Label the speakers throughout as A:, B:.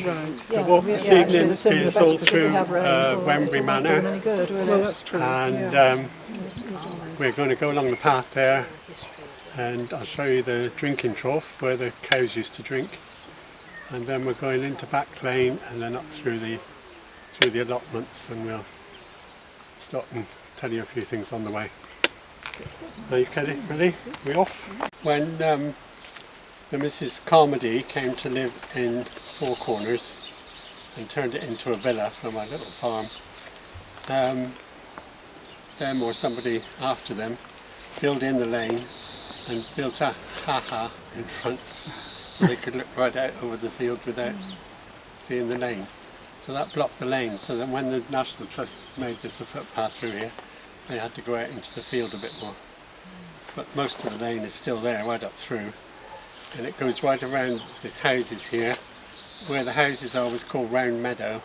A: Right. The walk this evening is all through Wembury Manor.
B: Well, that's true.
A: And we're going to go along the path there, and I'll show you the drinking trough where the cows used to drink. And then we're going into Back Lane and then up through the allotments, and we'll stop and tell you a few things on the way. Are you ready? We off? When the Mrs. Carmody came to live in Four Corners and turned it into a villa for my little farm, them or somebody after them filled in the lane and built a ha-ha in front so they could look right out over the field without seeing the lane. So that blocked the lane, so that when the National Trust made this a footpath through here, they had to go out into the field a bit more. But most of the lane is still there, right up through. And it goes right around the houses here. Where the houses are was called Round Meadow,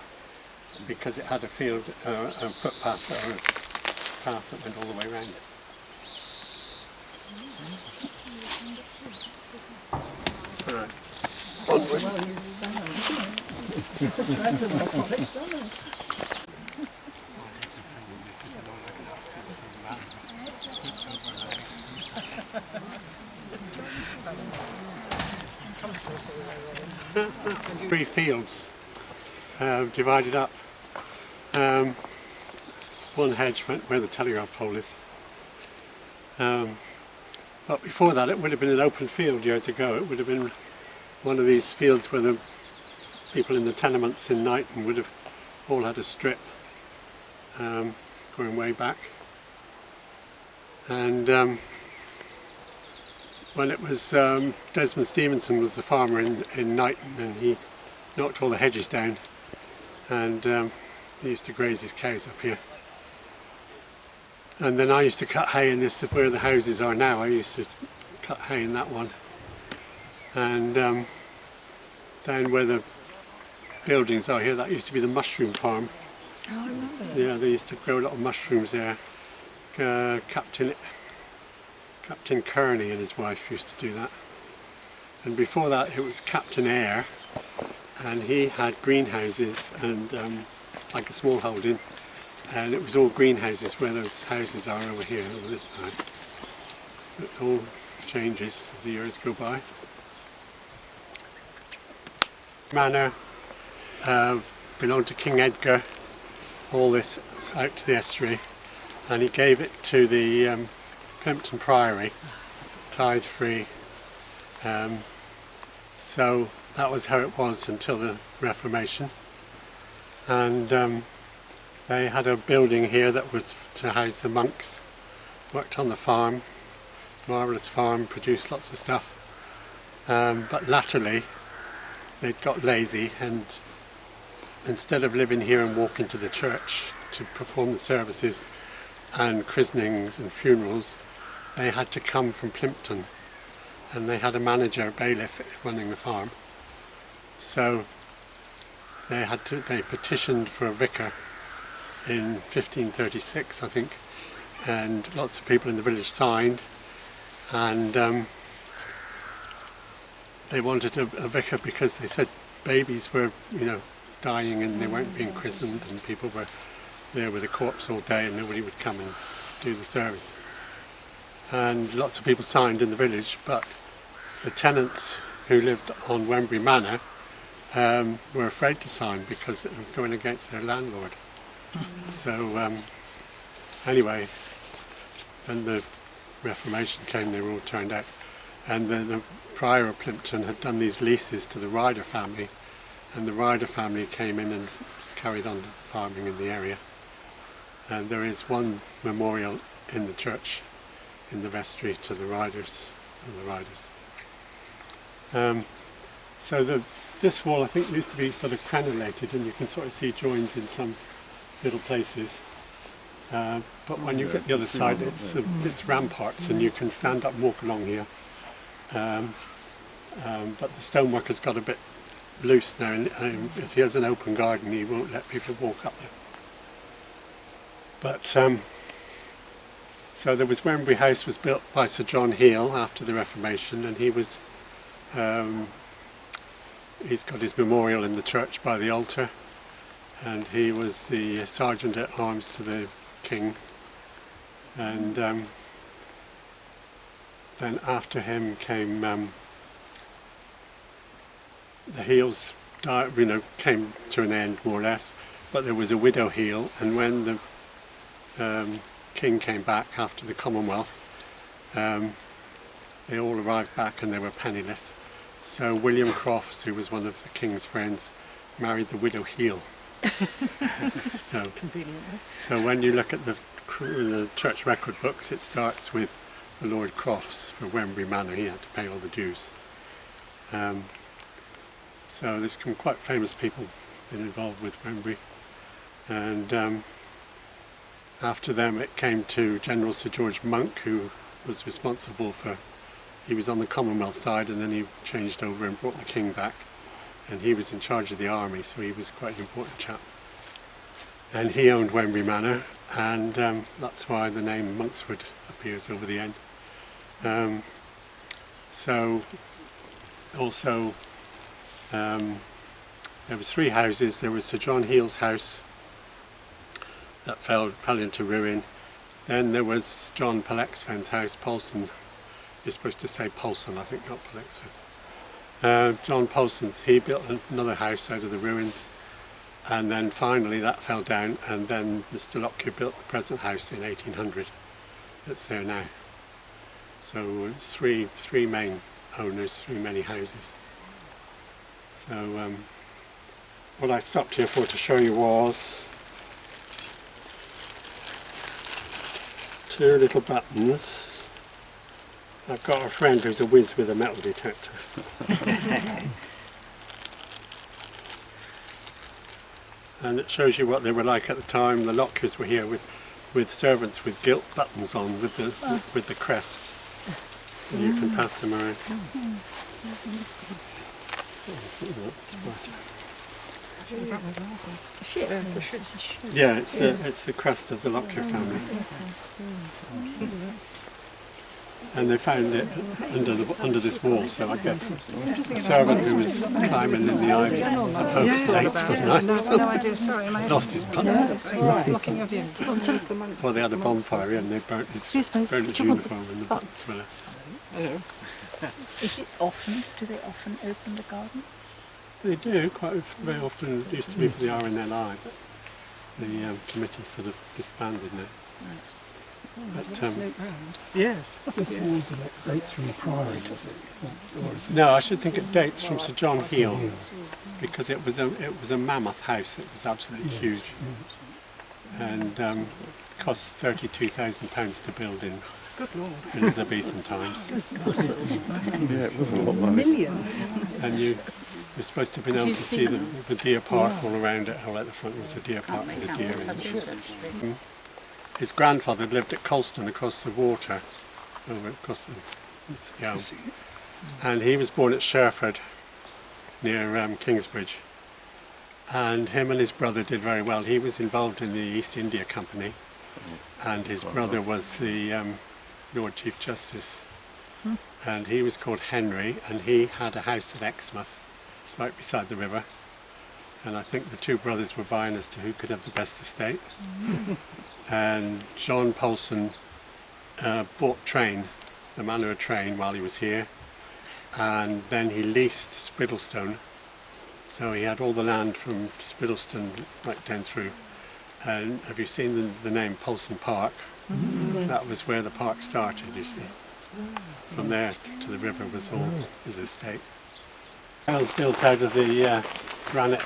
A: because it had a field, a footpath, or a path that went all the way around. Right. Onwards. Three fields divided up. One hedge went where the telegraph pole is. But before that it would have been an open field years ago. It would have been one of these fields where the people in the tenements in Knighton would have all had a strip going way back. And when it was Desmond Stevenson was the farmer in Knighton, and he knocked all the hedges down, and he used to graze his cows up here. And then I used to cut hay in this, where the houses are now. I used to cut hay in that one. And down where the buildings are here, that used to be the mushroom farm.
B: Oh, I remember.
A: Yeah, they used to grow a lot of mushrooms there. Captain Kearney and his wife used to do that. And before that it was Captain Eyre, and he had greenhouses and like a small holding, and it was all greenhouses where those houses are over here, over this side. It all changes as the years go by. Manor belonged to King Edgar, all this out to the estuary, and he gave it to the Plimpton Priory, tithe free. So that was how it was until the Reformation. And they had a building here that was to house the monks. Worked on the farm, marvellous farm, produced lots of stuff. But latterly they'd got lazy, and instead of living here and walking to the church to perform the services and christenings and funerals, they had to come from Plimpton, and they had a manager, bailiff, running the farm. So they petitioned for a vicar in 1536, I think, and lots of people in the village signed, and they wanted a vicar because they said babies were, dying and they weren't being christened, and people were there with a corpse all day and nobody would come and do the service. And lots of people signed in the village, but the tenants who lived on Wembury Manor were afraid to sign because it was going against their landlord. So anyway, then the Reformation came, they were all turned out, and the Prior of Plimpton had done these leases to the Ryder family, and the Ryder family came in and carried on farming in the area. And there is one memorial in the church, in the vestry, to the Ryders and the Ryders. So this wall, I think, used to be sort of crenellated, and you can sort of see joins in some little places. But when you get the other side, it's ramparts, and you can stand up and walk along here. But the stonework has got a bit loose now, and if he has an open garden, he won't let people walk up there. But So there was Wembury House was built by Sir John Heel after the Reformation, and he was he's got his memorial in the church by the altar, and he was the sergeant at arms to the king, and then after him came the Heels came to an end more or less, but there was a widow Heel, and when the king came back after the Commonwealth, they all arrived back and they were penniless. So William Crofts, who was one of the king's friends, married the widow Heel. So when you look at the church record books, it starts with the Lord Crofts for Wembury Manor. He had to pay all the dues. So there's some quite famous people been involved with Wembury, and after them it came to General Sir George Monk, who was responsible for, he was on the Commonwealth side and then he changed over and brought the king back, and he was in charge of the army, so he was quite an important chap. And he owned Wembury Manor, and that's why the name Monkswood appears over the end. So also there was 3 houses. There was Sir John Heel's house that fell into ruin. Then there was John Pollexfen's house, Polson. You're supposed to say Polson, I think, not Pollexfen. John Polson, he built another house out of the ruins, and then finally that fell down, and then Mr. Lockyer built the present house in 1800 that's there now. So three main owners, 3 many houses. So what I stopped here for to show you was 2 little buttons. I've got a friend who's a whiz with a metal detector. And it shows you what they were like at the time. The Lockyers were here with servants with gilt buttons on with the crest. And you can pass them around. Yeah, it's the crest of the Lockyer family. And they found it under this wall, so I guess the servant who was climbing in the ivy lost his buttons. Well, they had a bonfire and they burnt his uniform and the buttons were left.
C: Hello. Do they often open the garden?
A: They do, very often. It used to be for the RNLI, but the committee sort of disbanded now.
C: Right.
A: But,
B: Yes.
D: This wall dates from the Priory, does it?
A: no, I should think it dates from Sir John Heel, because it was a mammoth house. It was absolutely huge, and cost £32,000 to build in Elizabethan times.
B: Yeah, it was a lot of money.
C: Millions.
A: And you're supposed to be able to see the deer park all around it. All at the front was the deer park with the deer in it. His grandfather lived at Colston across the water, across the Yelm, and he was born at Sherford near Kingsbridge, and him and his brother did very well. He was involved in the East India Company, and his brother was the Lord Chief Justice, and he was called Henry, and he had a house at Exmouth right beside the river, and I think the 2 brothers were vying as to who could have the best estate. And John Polson bought the Manor of Train while he was here, and then he leased Spiddlestone, so he had all the land from Spiddlestone right down through. And have you seen the name Polson Park? That was where the park started, you see. From there to the river was all his estate. It was built out of the granite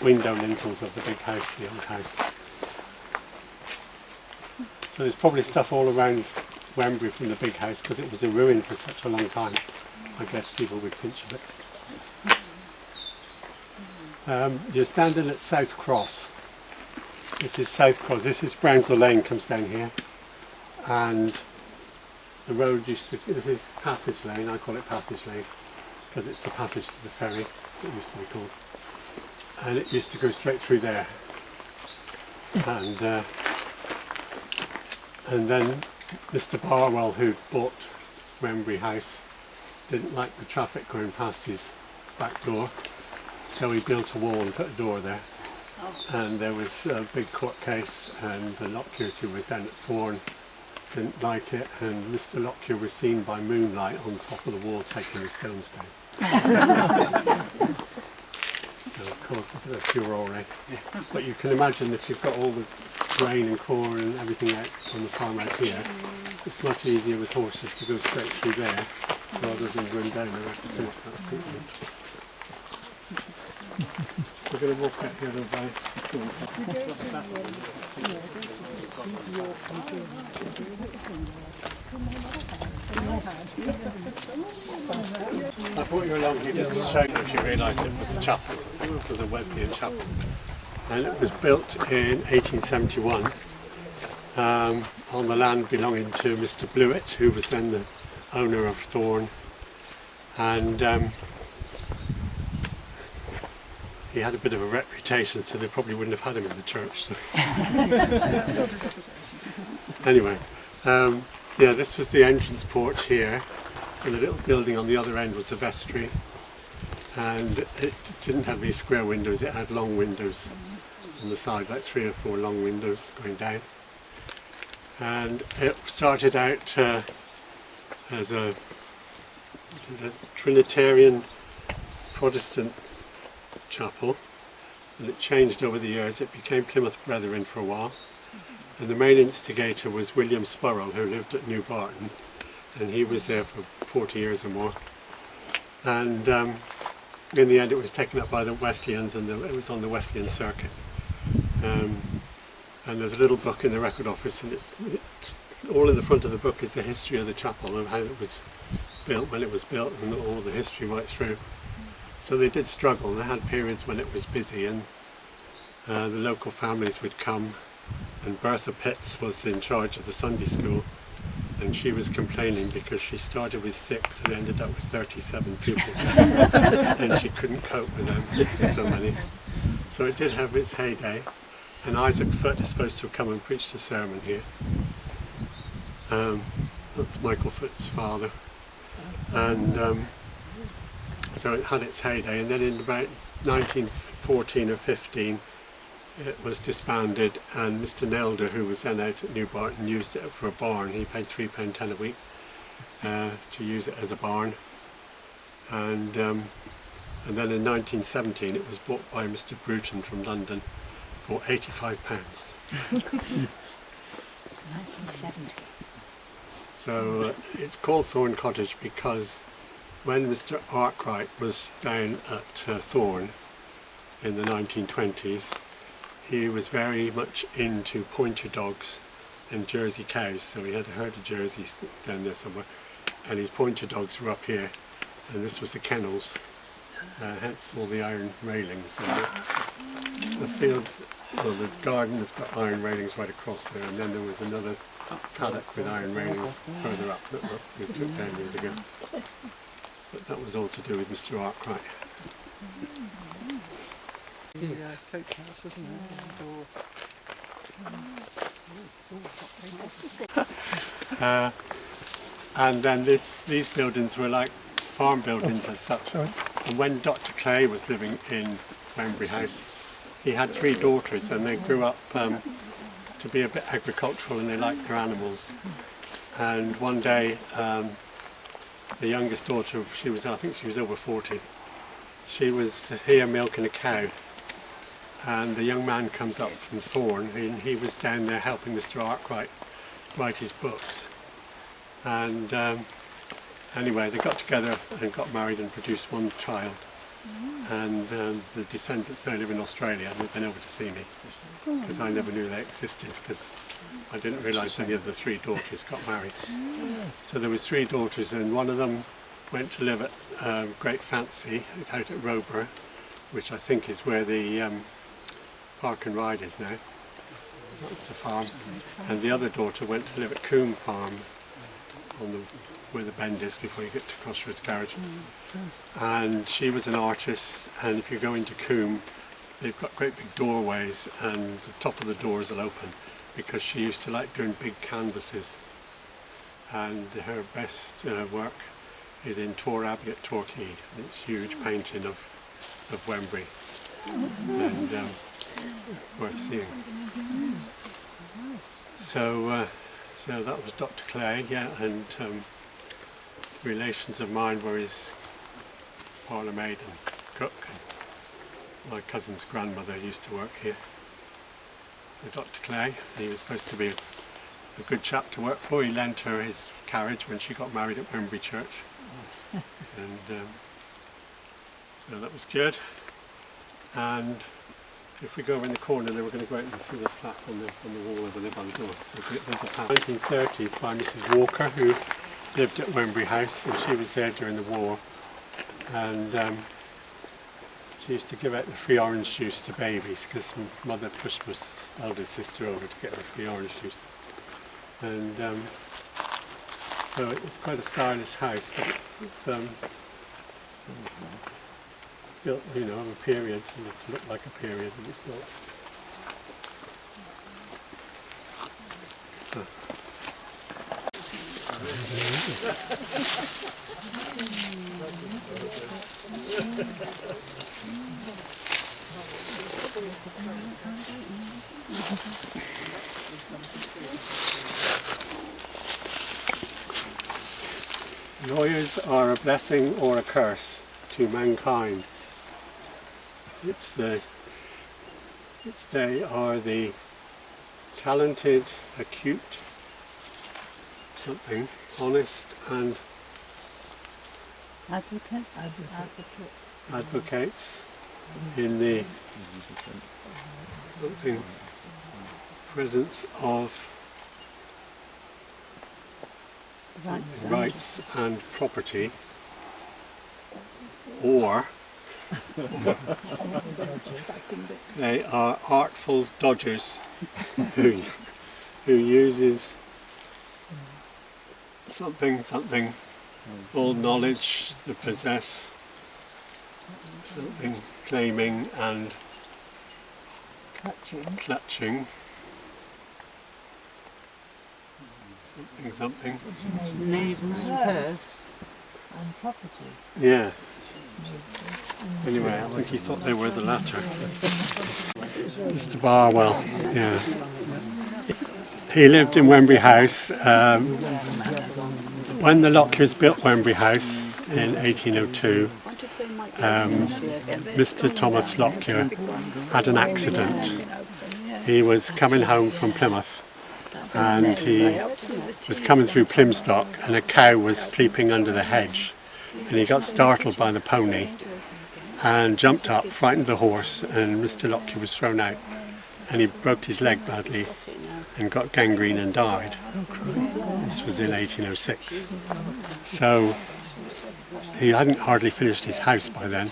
A: window lintels of the big house, the old house. So there's probably stuff all around Wembury from the big house, because it was a ruin for such a long time. I guess people would pinch of it. You're standing at South Cross. This is South Cross. This is Brownsell Lane, comes down here, and the road this is Passage Lane. I call it Passage Lane because it's the passage to the ferry. It used to be called, and it used to go straight through there. And then Mr. Barwell, who bought Wembury House, didn't like the traffic going past his back door, so he built a wall and put a door there. And there was a big court case, and the Lockyer, who was then at Thorn, didn't like it, and Mr. Lockyer was seen by moonlight on top of the wall taking the stones down. So it caused a bit of furore. But you can imagine if you've got all the grain and corn and everything out on the farm out here, it's much easier with horses to go straight through there rather than run down the road to finish that treatment. We're going to walk out here a little bit. I brought you along here just to show you if you realise it was a chapel. It was a Wesleyan chapel. And it was built in 1871 on the land belonging to Mr. Blewett, who was then the owner of Thorn. And he had a bit of a reputation, so they probably wouldn't have had him in the church. So. Anyway, yeah, this was the entrance porch here, and the little building on the other end was the vestry. And it didn't have these square windows, it had long windows on the side, like 3 or 4 long windows going down. And it started out as a Trinitarian Protestant chapel, and it changed over the years. It became Plymouth Brethren for a while, and the main instigator was William Spurrell, who lived at New Barton, and he was there for 40 years or more. And in the end it was taken up by the Wesleyans, and it was on the Wesleyan circuit. And there's a little book in the record office, and it's all in the front of the book is the history of the chapel and how it was built, when it was built, and all the history right through. So they did struggle. They had periods when it was busy, and the local families would come, and Bertha Pitts was in charge of the Sunday school, and she was complaining because she started with 6 and ended up with 37 pupils, and she couldn't cope with them, so many. So it did have its heyday, and Isaac Foote is supposed to have come and preached a sermon here. That's Michael Foote's father. And so it had its heyday, and then in about 1914 or 15 it was disbanded, and Mr. Nelder, who was then out at New Barton, used it for a barn. He paid £3.10 a week to use it as a barn. And then in 1917 it was bought by Mr. Bruton from London for £85.
C: 1970.
A: So it's called Thorn Cottage because when Mr. Arkwright was down at Thorn in the 1920s, he was very much into pointer dogs and Jersey cows, so he had a herd of Jerseys down there somewhere, and his pointer dogs were up here, and this was the kennels, hence all the iron railings. And the field, well, the garden has got iron railings right across there, and then there was another paddock with iron railings further up that we took down years ago. But that was all to do with Mr. Arkwright.
B: The coach house, isn't it?
A: And then these buildings were like farm buildings as such. And when Dr. Clay was living in Wembury House, he had 3 daughters, and they grew up to be a bit agricultural, and they liked their animals. And one day the youngest daughter, I think she was over 40, she was here milking a cow, and the young man comes up from Thorn, and he was down there helping Mr. Arkwright write his books. And anyway, they got together and got married and produced 1 child. And the descendants now live in Australia, and they've been over to see me, because I never knew they existed, because I didn't realise any of the 3 daughters got married. So there was 3 daughters, and one of them went to live at Great Fancy out at Roborough, which I think is where the Park and Ride is now. That's a farm. And the other daughter went to live at Coombe Farm, on where the bend is before you get to Crossroads Garage. And she was an artist, and if you go into Coombe, they've got great big doorways, and the top of the doors will open, because she used to like doing big canvases, and her best work is in Tor Abbey at Torquay. It's huge painting of Wembury, and worth seeing. So that was Dr. Clay, yeah, and relations of mine were his parlour maid and cook. And my cousin's grandmother used to work here. So Dr. Clay, he was supposed to be a good chap to work for. He lent her his carriage when she got married at Wembury Church, and so that was good. And if we go in the corner, then we're going to go out and see the plaque on the wall over there by the door. There's a plaque. 1930s by Mrs. Walker, who lived at Wembury House, and she was there during the war. And she used to give out the free orange juice to babies because mother pushed my eldest sister over to get her free orange juice. And so it's quite a stylish house, but it's built, you know, of a period to look like a period, and it's not. Lawyers are a blessing or a curse to mankind. They are the talented, acute, something, honest and advocates in the something presence of rights and property, or they are artful dodgers who uses something, all knowledge they possess, something claiming and clutching something.
C: Neighbours purse and property.
A: Yeah. Anyway, I think he thought they were the latter. Mr. Barwell, yeah. He lived in Wembury House. When the Lockyers built Wembury House in 1802, Mr. Thomas Lockyer had an accident. He was coming home from Plymouth, and he was coming through Plymstock, and a cow was sleeping under the hedge, and he got startled by the pony and jumped up, frightened the horse, and Mr. Lockyer was thrown out, and he broke his leg badly and got gangrene and died. This was in 1806. So he hadn't hardly finished his house by then.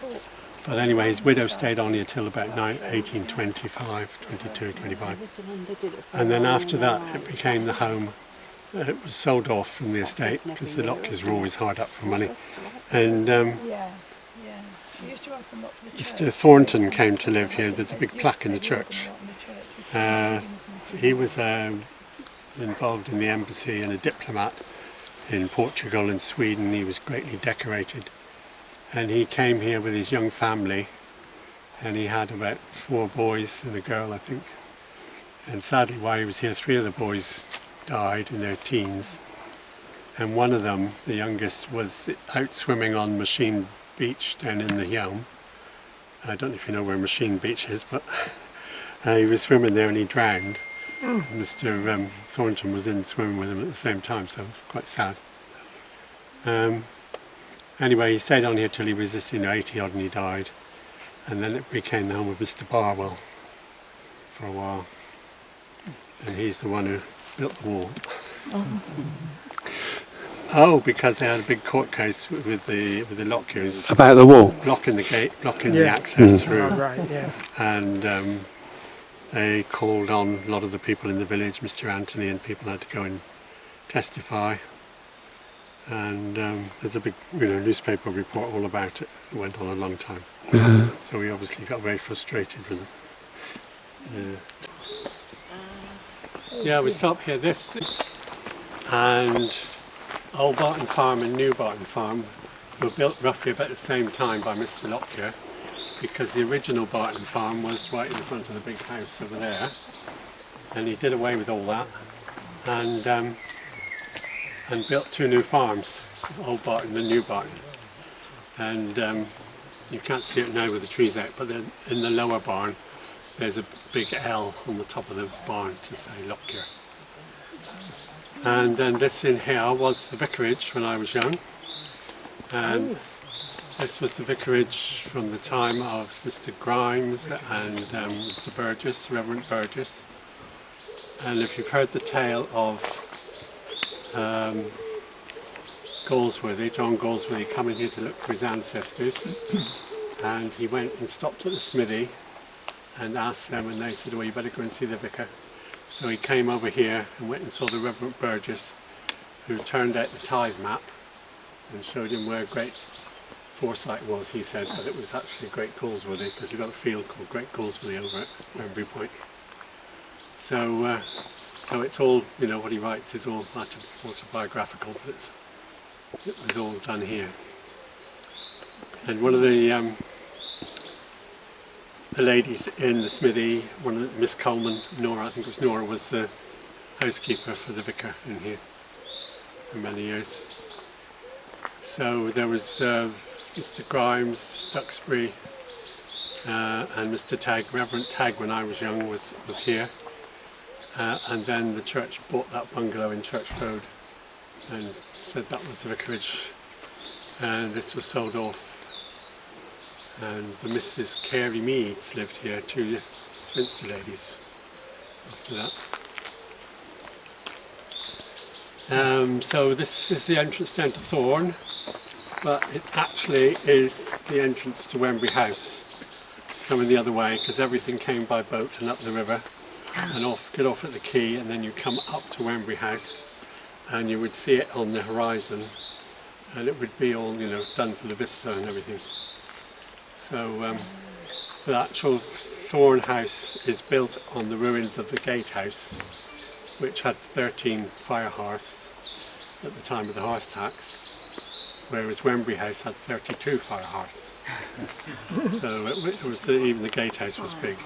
A: But anyway, his widow stayed on here till about 1825, 22, 25. And then after that, it became the home. It was sold off from the estate because the Lockyers were always hard up for money. And Mr. Thornton came to live here. There's a big plaque in the church. He was involved in the embassy and a diplomat in Portugal and Sweden. He was greatly decorated. And he came here with his young family, and he had about 4 boys and a girl, I think. And sadly, while he was here, 3 of the boys died in their teens. And one of them, the youngest, was out swimming on Machine Beach down in the Yelm. I don't know if you know where Machine Beach is, but he was swimming there and he drowned. Mr. Thornton was in swimming with him at the same time, so quite sad. Anyway, he stayed on here till he was just, 80 odd, and he died. And then it became the home of Mr. Barwell for a while. And he's the one who built the wall. Oh, because they had a big court case with the Lockyers.
D: About the wall?
A: Blocking the gate, blocking the access through.
B: Oh, right, yes.
A: And they called on a lot of the people in the village, Mr. Anthony, and people had to go and testify. And there's a big newspaper report all about it. It went on a long time. So we obviously got very frustrated with them. Yeah, we stop here. This and Old Barton Farm and New Barton Farm were built roughly about the same time by Mr. Lockyer, because the original Barton Farm was right in front of the big house over there, and he did away with all that and built two new farms, Old Barton and New Barton. And you can't see it now with the trees out, but then in the lower barn there's a big L on the top of the barn to say Lockyer. And then this in here was the vicarage when I was young. And this was the vicarage from the time of Mr. Grimes and Mr. Burgess, Reverend Burgess. And if you've heard the tale of Galsworthy, John Galsworthy, coming here to look for his ancestors, and he went and stopped at the smithy and asked them, and they said, "Oh, you better go and see the vicar." So he came over here and went and saw the Reverend Burgess, who turned out the tithe map and showed him where Great Forsyth was, he said, but it was actually Great Galsworthy, because we've got a field called Great Galsworthy over at Wembury Point. So, so it's all, you know, what he writes is all autobiographical, but it was all done here. And one of the ladies in the smithy, Miss Coleman, Nora, I think it was Nora, was the housekeeper for the vicar in here for many years. So there was Mr. Grimes, Duxbury, and Mr. Tagg, Reverend Tagg when I was young was here. And then the church bought that bungalow in Church Road and said that was the vicarage, and this was sold off. And the Mrs. Carey Meads lived here, two spinster ladies after that. So this is the entrance down to Thorn, but it actually is the entrance to Wembury House, coming the other way, because everything came by boat and up the river, and get off at the quay, and then you come up to Wembury House, and you would see it on the horizon, and it would be all, you know, done for the vista and everything. So the actual Thorn House is built on the ruins of the gatehouse, which had 13 fire hearths at the time of the hearth tax, whereas Wembury House had 32 fire hearths. So it was even the gatehouse was big.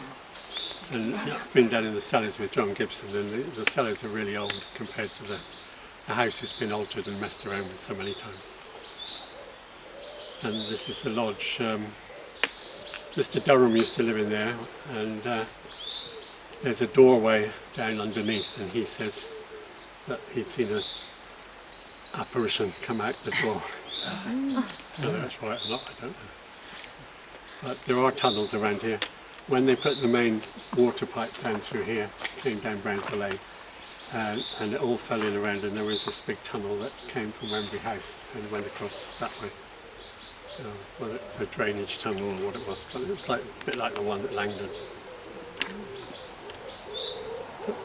A: And I've been down in the cellars with John Gibson, and the cellars are really old compared to the house has been altered and messed around with so many times. And this is the lodge. Mr. Durham used to live in there, and there's a doorway down underneath, and he says that he'd seen an apparition come out the door. Whether that's right or not, I don't know. But there are tunnels around here. When they put the main water pipe down through here, came down Browns Lane, and it all fell in around, and there was this big tunnel that came from Wembury House and went across that way. So, whether it was a drainage tunnel or what it was, but it was like, a bit like the one at Langdon.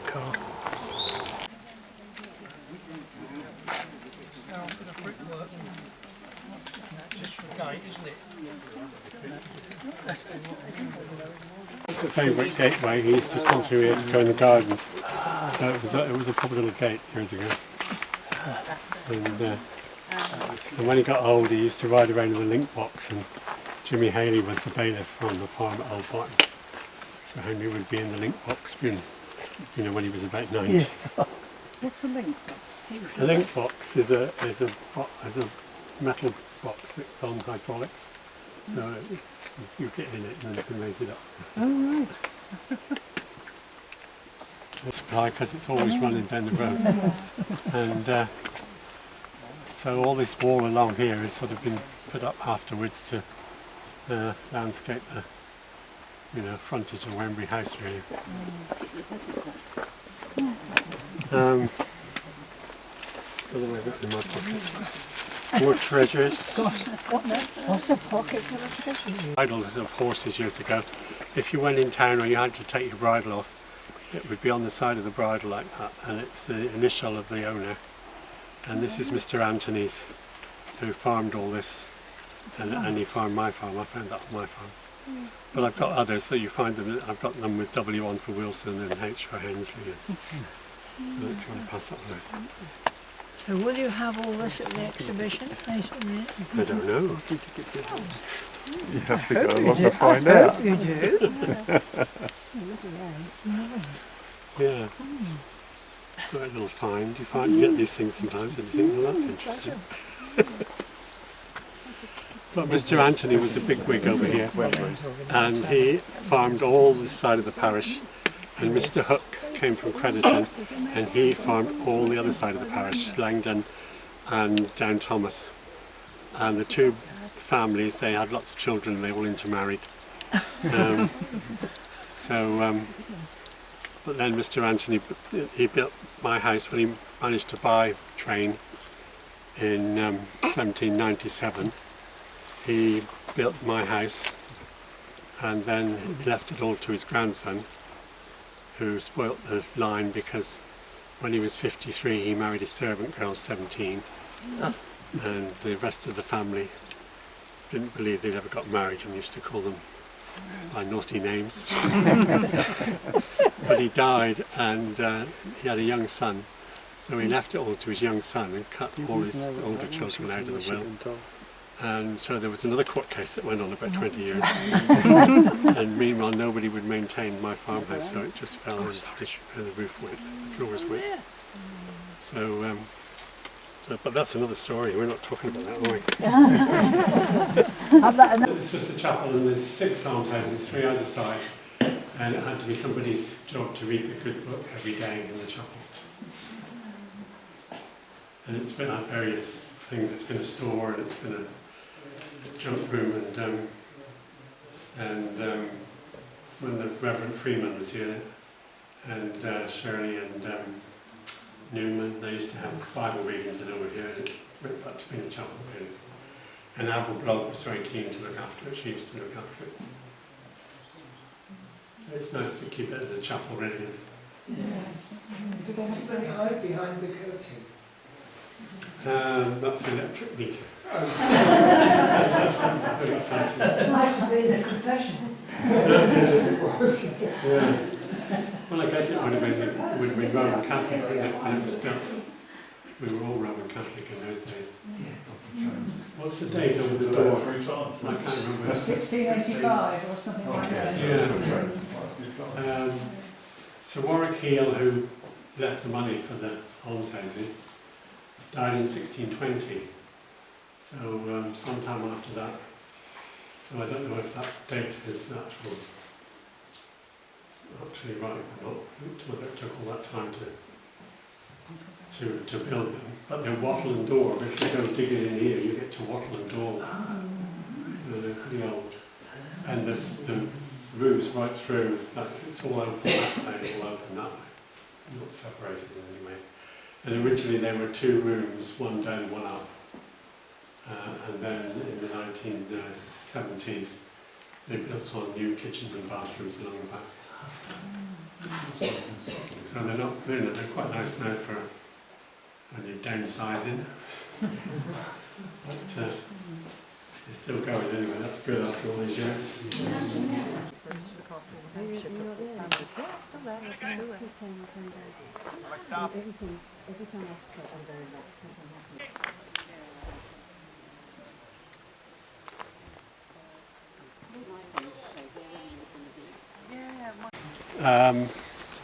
D: Car. It's a favourite gateway. He used to come through here to go in the gardens. So it was a proper little gate years ago. And when he got old, he used to ride around in the link box, and Jimmy Haley was the bailiff on the farm at Old Barton. So Henry would be in the link box, you know, when he was about 90.
C: Yeah. What's a link box?
A: A link box is a metal box that's on hydraulics. So you get in it and then you can raise it up.
C: Oh, right.
A: It's supply because it's always running down the road. And so all this wall along here has sort of been put up afterwards to landscape the, you know, frontage of Wembury House really. What have I got in my pocket? More treasures.
C: Gosh, what a pocket full of treasure.
A: Bridles of horses years ago. If you went in town or you had to take your bridle off, it would be on the side of the bridle like that, and it's the initial of the owner. And this is Mr. Anthony's, who farmed all this, and he farmed my farm. I found that on my farm. But I've got others, so you find them. I've got them with W on for Wilson and H for Hensley. So I'm trying to pass that on.
C: So will you have all this at the exhibition later in the year?
A: I don't know.
B: You have to go along and find out.
C: You do.
A: Yeah. Right, little find. You get these things sometimes and you think, well, that's interesting. But Mr. Anthony was a big wig over here, and he farmed all this side of the parish, and Mr. Hook came from Crediton, and he farmed all the other side of the parish, Langdon and Down Thomas. And the two families, they had lots of children, and they all intermarried. But then Mr. Anthony, he built my house when he managed to buy a train in 1797. He built my house and then he left it all to his grandson, who spoilt the line because when he was 53 he married his servant girl 17, and the rest of the family didn't believe they'd ever got married and used to call them by naughty names. But he died and he had a young son, so he left it all to his young son and cut all his older children out of the will. And so there was another court case that went on about 20 years. And meanwhile nobody would maintain my farmhouse, so it just fell and the roof went, the floors went. But that's another story, we're not talking about that, are we? This was the chapel and there's 6 almshouses, 3 either side, and it had to be somebody's job to read the good book every day in the chapel. And it's been at various things, it's been a store and it's been a junk room, and when the Reverend Freeman was here, and Shirley and Newman, they used to have Bible readings and over here, and it went back to being a chapel really. And Avril Blogg was very keen to look after it, she used to look after it. So it's nice to keep it as a chapel really.
E: Yes. Do they have something right behind the curtain?
A: That's the electric meter. Very exciting.
E: It might be the confession.
A: Yeah. Well, I guess it would have been Roman Catholic when it was built. We were all Roman Catholic in those days. What's the date over the door? I can't remember.
E: 1685 or something like that.
A: Yeah. Sir Warwick Heel, who left the money for the almshouses, died in 1620. So sometime after that. So I don't know if that date is actually right or not, whether it took all that time to build them. But they're wattle and daub. If you go digging in here, you get to wattle and daub. So they're pretty old. And the roofs right through, it's all open that way, all open that way. Not separated in any way. And originally there were 2 rooms, one down, one up. And then in the 1970s, they built on new kitchens and bathrooms along the back. So they're quite nice now for when you're downsizing. But they're still going anyway, that's good after all these years.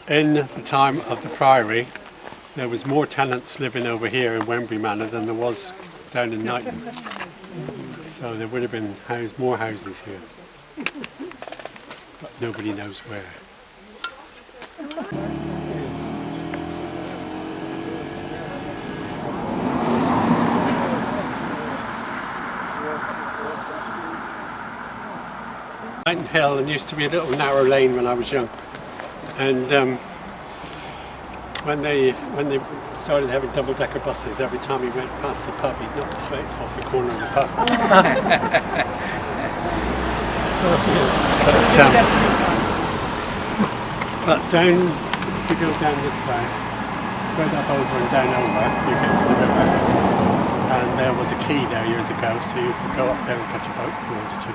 A: In the time of the Priory, there was more tenants living over here in Wembury Manor than there was down in Knighton. So there would have been more houses here, but nobody knows where. Knighton Hill, and used to be a little narrow lane when I was young, and when they started having double-decker buses, every time he went past the pub, he'd knock the slates off the corner of the pub. But down, if you go down this way, spread up over and down over, you get to the river. And there was a quay there years ago, so you could go up there and catch a boat if you wanted to.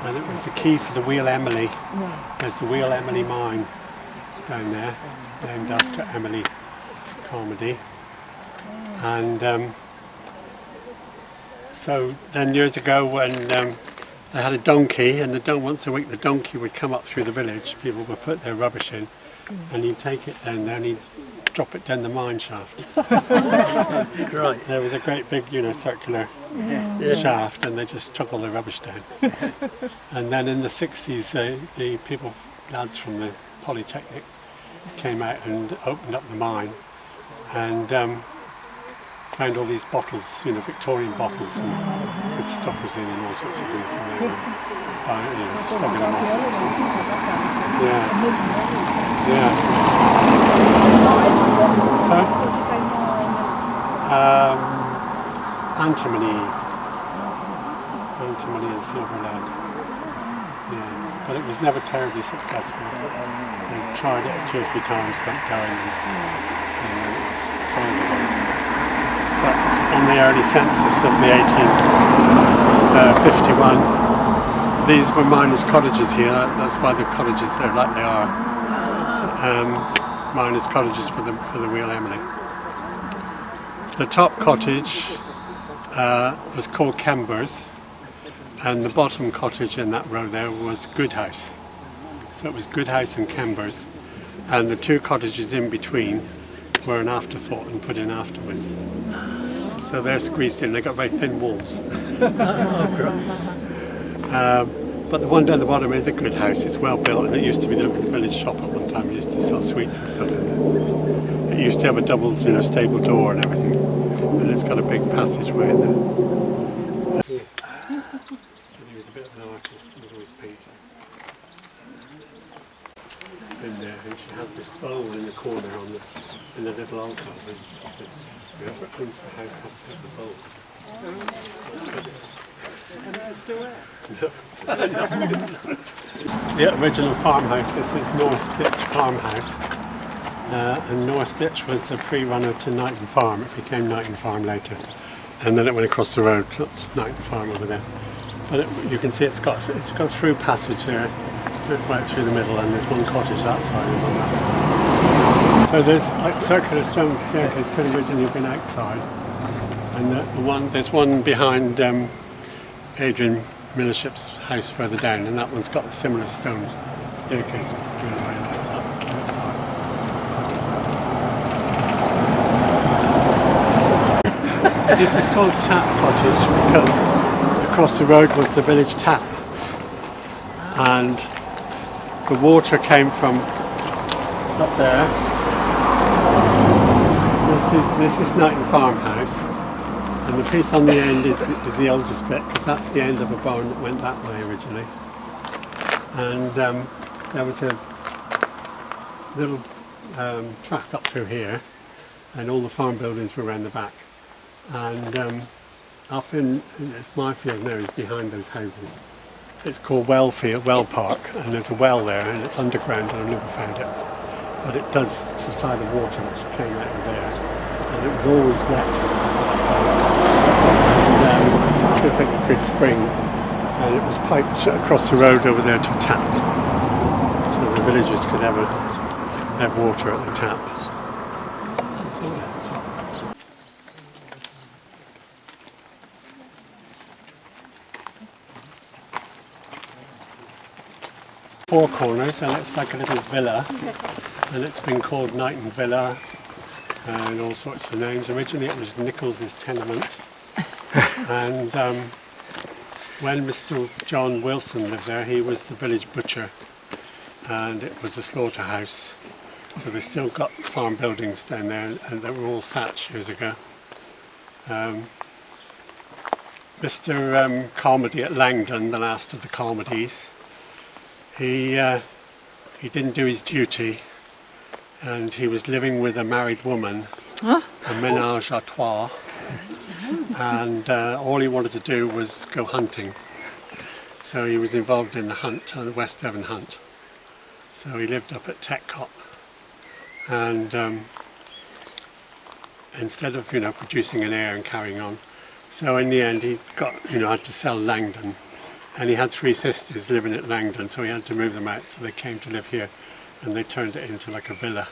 A: And it was the key for the Wheel Emily. There's the Wheel Emily mine
D: down there, named after Emily Carmody. And so then years ago when they had a donkey, and once a week the donkey would come up through the village, people would put their rubbish in, and he'd take it down there and he'd drop it down the mine shaft.
F: Right.
D: There was a great big, circular shaft, and they just took all the rubbish down. And then in the 60s, the people, lads from the Polytechnic, came out and opened up the mine, and found all these bottles, Victorian bottles with stoppers in and all sorts of things, and they were slogging them off. Yeah. Sorry? Antimony and silver lead. Yeah, but it was never terribly successful. They tried it 2 or 3 times, got going, and then it failed again. But on the early census of the 1851, these were miners' cottages here. That's why the cottages are like they are. Miners' cottages for the real Emily. The top cottage was called Kembers, and the bottom cottage in that row there was Goodhouse. So it was Goodhouse and Kembers, and the 2 cottages in between were an afterthought and put in afterwards. So they're squeezed in. They got very thin walls. But the one down the bottom is a good house. It's well built, and it used to be the village shop at one time. It used to sell sweets and stuff in there. It used to have a double, stable door and everything, and it's got a big passageway in there. Yeah. And he was a bit of an artist. He was always painting. In there, and she had this bowl in the corner in the little alcove, and she said, whoever owns the house has to have the bowl.
E: And is it still there?
D: No. The original farmhouse, this is North Ditch Farmhouse, and North Ditch was the pre-runner to Knighton Farm. It became Knighton Farm later, and then it went across the road. That's Knighton Farm over there. But you can see it's got through passage there, right through the middle, and there's one cottage that side and one that side. So there's like circular stone staircase could originally have been outside, and there's one behind Adrian Millership's house further down, and that one's got a similar stone staircase going away like that. This is called Tap Cottage because across the road was the village tap, and the water came from up there. This is Knighton Farmhouse, and the piece on the end is the oldest bit, because that's the end of a barn that went that way originally. And there was a little track up through here, and all the farm buildings were around the back. And up in my field now is behind those houses. It's called Well Park, and there's a well there, and it's underground, and I've never found it. But it does supply the water which came out of there, and it was always wet. And terrific good spring, and it was piped across the road over there to a tap, so the villagers could have water at the tap. Four corners, and it's like a little villa, and it's been called Knighton Villa and all sorts of names. Originally it was Nichols's tenement, and when Mr. John Wilson lived there, he was the village butcher, and it was a slaughterhouse. So they still got farm buildings down there, and they were all thatched years ago. Mr. Carmody at Langdon, the last of the Carmodys, he didn't do his duty, and he was living with a married woman, a ménage à trois, and all he wanted to do was go hunting. So he was involved in the hunt, the West Devon hunt. So he lived up at Tetcott, and instead of producing an heir and carrying on, so in the end he got had to sell Langdon. And he had 3 sisters living at Langdon, so he had to move them out, so they came to live here. and they turned it into like a villa.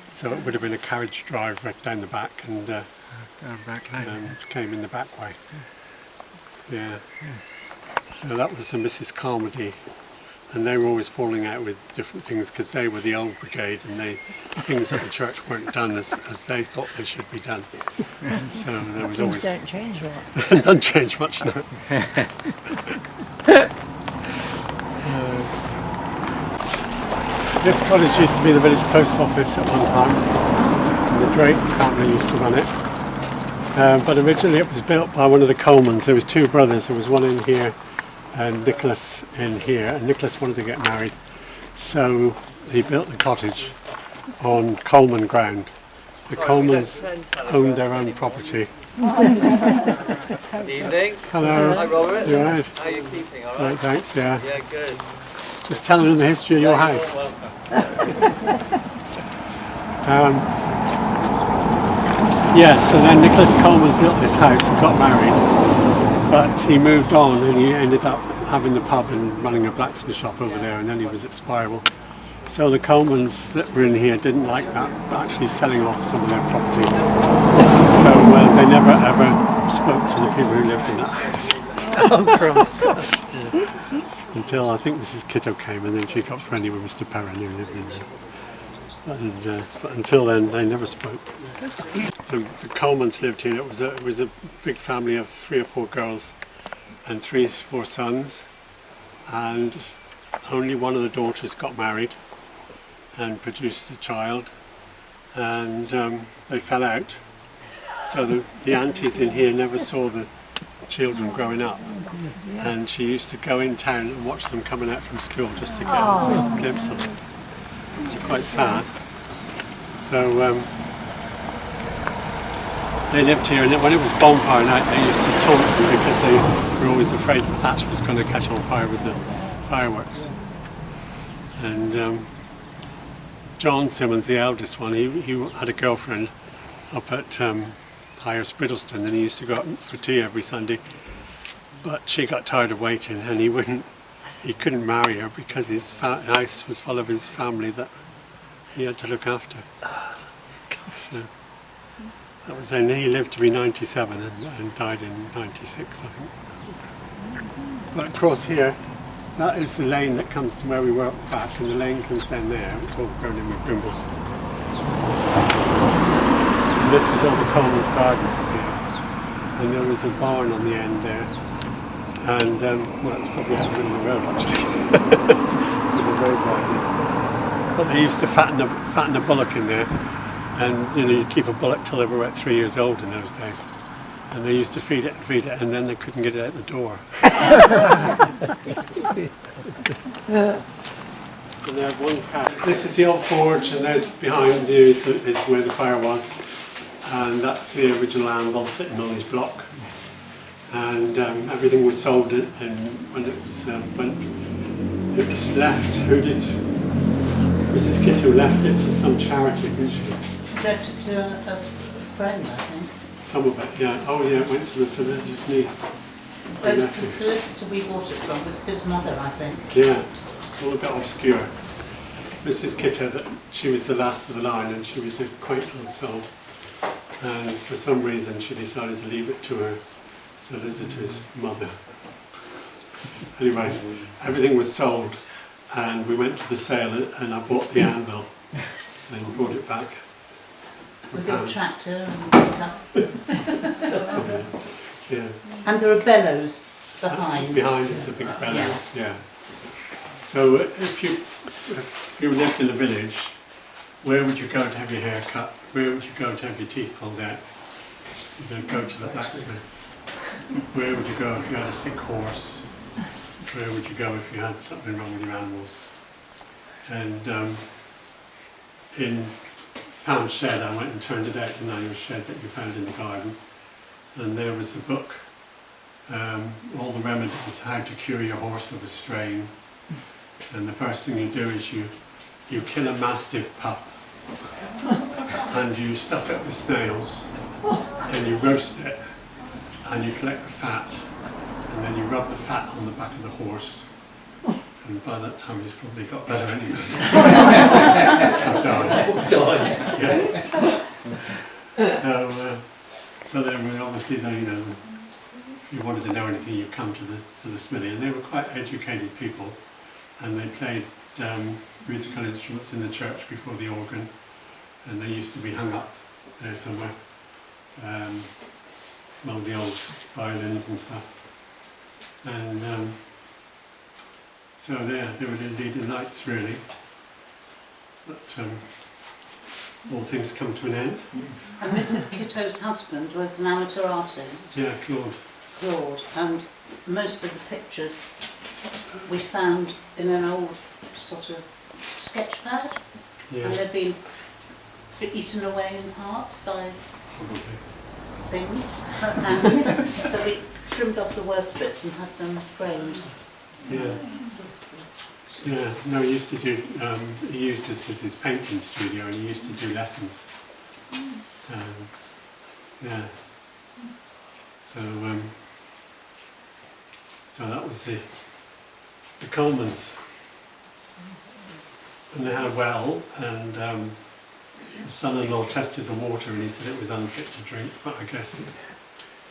D: So it would have been a carriage drive right down the back, and
B: Back lane.
D: came in the back way. Yeah. So that was the Mrs. Carmody, and they were always falling out with different things because they were the old brigade, and things at the church weren't done as they thought they should be done. So there was
C: Things
D: always
C: don't change a lot.
D: don't change much now. This cottage used to be the village post office at one time, and the Drake family used to run it. But originally it was built by one of the Colemans. There was two brothers. There was one in here and Nicholas in here, and Nicholas wanted to get married, so he built the cottage on Coleman ground. The Colemans owned their own property.
G: Evening.
D: Hello.
G: Hi Robert.
D: You alright?
G: How are you keeping? All
D: Right,
G: right.
D: thanks, yeah.
G: Yeah, good.
D: Just telling them the history of your house. Yes, so then Nicholas Coleman built this house and got married, but he moved on and he ended up having the pub and running a blacksmith shop over there, and then he was at Spiral. So the Colemans that were in here didn't like that, actually selling off some of their property. So they never ever spoke to the people who lived in that house. Until I think Mrs. Kitto came, and then she got friendly with Mr. Perrin who lived in there. But until then, they never spoke. The Colemans lived here. It was a big family of 3 or 4 girls and 3 or 4 sons, and only one of the daughters got married and produced a child, and they fell out. So the aunties in here never saw the children growing up, and she used to go in town and watch them coming out from school just to get a glimpse of them. It's quite sad. So they lived here, and when it was bonfire night they used to taunt them because they were always afraid the thatch was going to catch on fire with the fireworks. And John Simmons, the eldest one, he had a girlfriend up at Higher Sprittleston, and he used to go out for tea every Sunday, but she got tired of waiting, and he couldn't marry her because his house was full of his family that he had to look after. So that was then. He lived to be 97 and died in 96, I think. But across here, that is the lane that comes to where we were at the back, and the lane comes down there. It's all grown in with brimbles. And this was all the Coleman's gardens up here, and there was a barn on the end there. And well, it's probably out in the road actually. With the road right there. But they used to fatten a bullock in there, and you'd keep a bullock till they were about 3 years old in those days. And they used to feed it, and then they couldn't get it out the door. And they had one cat. This is the old forge, and there's behind you is where the fire was, and that's the original anvil sitting on his block. And everything was sold, and when it was left, who did? Mrs. Kitto left it to some charity, didn't she?
C: Left it to a friend, I think.
D: Some of it, yeah. Oh yeah, it went to the solicitor's niece.
C: Well, the solicitor we bought it from was his mother, I think.
D: Yeah, it's all a bit obscure. Mrs. Kitto, she was the last of the line, and she was a quaint little soul. And for some reason she decided to leave it to her solicitor's mother. Anyway, everything was sold, and we went to the sale, and I bought the anvil and brought it back.
C: With your tractor and pickup.
D: Yeah.
C: And there are bellows behind.
D: Behind is the big bellows, yeah. So if you lived in a village, where would you go to have your hair cut? Where would you go to have your teeth pulled out? You'd go to the blacksmith. Where would you go if you had a sick horse? Where would you go if you had something wrong with your animals? And in Pound's shed, I went and turned it out in the shed that you found in the garden, and there was the book, all the remedies, how to cure your horse of a strain. And the first thing you do is you kill a mastiff pup, and you stuff it with snails, and you roast it, and you collect the fat, and then you rub the fat on the back of the horse, and by that time he's probably got better anyway. Died. Yeah. So then obviously they, you know, if you wanted to know anything, you come to the smithy, and they were quite educated people, and they played musical instruments in the church before the organ, and they used to be hung up there somewhere among the old violins and stuff. And so they were indeed delights, really. But all things come to an end.
G: And Mrs. Kitto's husband was an amateur artist,
D: Yeah, Claude.
G: Claude, and most of the pictures we found in an old sort of sketch pad, and
D: Yeah,
G: they'd been eaten away in parts by
D: probably.
G: things. And so we trimmed off the worst bits and had them framed.
D: Yeah. Yeah, no, he used to do, he used this as his painting studio, and he used to do lessons. Yeah. So, so that was the Colemans. And they had a well, and the son-in-law tested the water, and he said it was unfit to drink, but I guess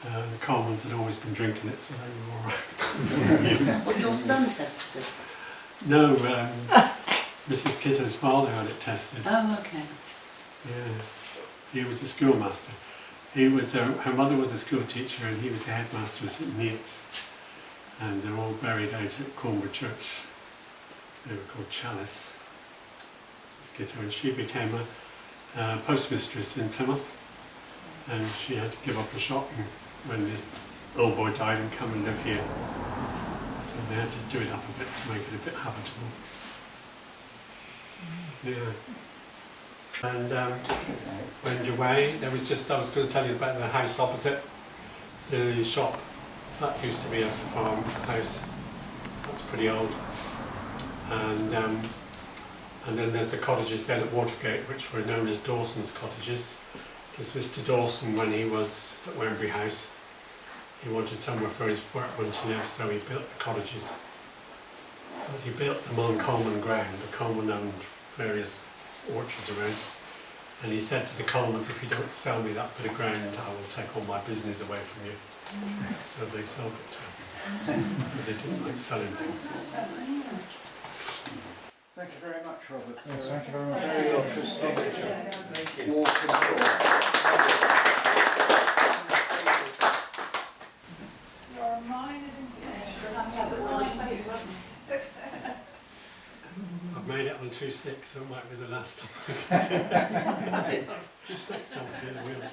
D: the Colemans had always been drinking it, so they were all right.
G: Well, your son tested it.
D: No, Mrs. Kitto's father had it tested.
G: Oh, okay.
D: Yeah, he was a schoolmaster. He was her mother was a school teacher, and he was the headmaster of St Neots. And they're all buried out at Cornwall Church. They were called Chalice. Mrs. Kitto, and she became a postmistress in Plymouth, and she had to give up a shop when the old boy died and come and live here. So they had to do it up a bit to make it a bit habitable. Yeah. And went away. There was just, I was going to tell you about the house opposite the shop. That used to be a farmhouse. That's pretty old. And then there's the cottages down at Watergate, which were known as Dawson's cottages. Because Mr. Dawson, when he was at Wembury House, he wanted somewhere for his workmen to live, so he built the cottages. But he built them on common ground. The Coleman owned various orchards around. And he said to the Colemans, if you don't sell me that bit of ground, I will take all my business away from you. So they sold it to him, because they didn't like selling things.
H: Thank you very much, Robert.
F: Thank you very much.
H: Very interesting. War control.
D: I've made it on 2 sticks, so it might be the last time I can do it. Next time, I'll be in a wheelchair.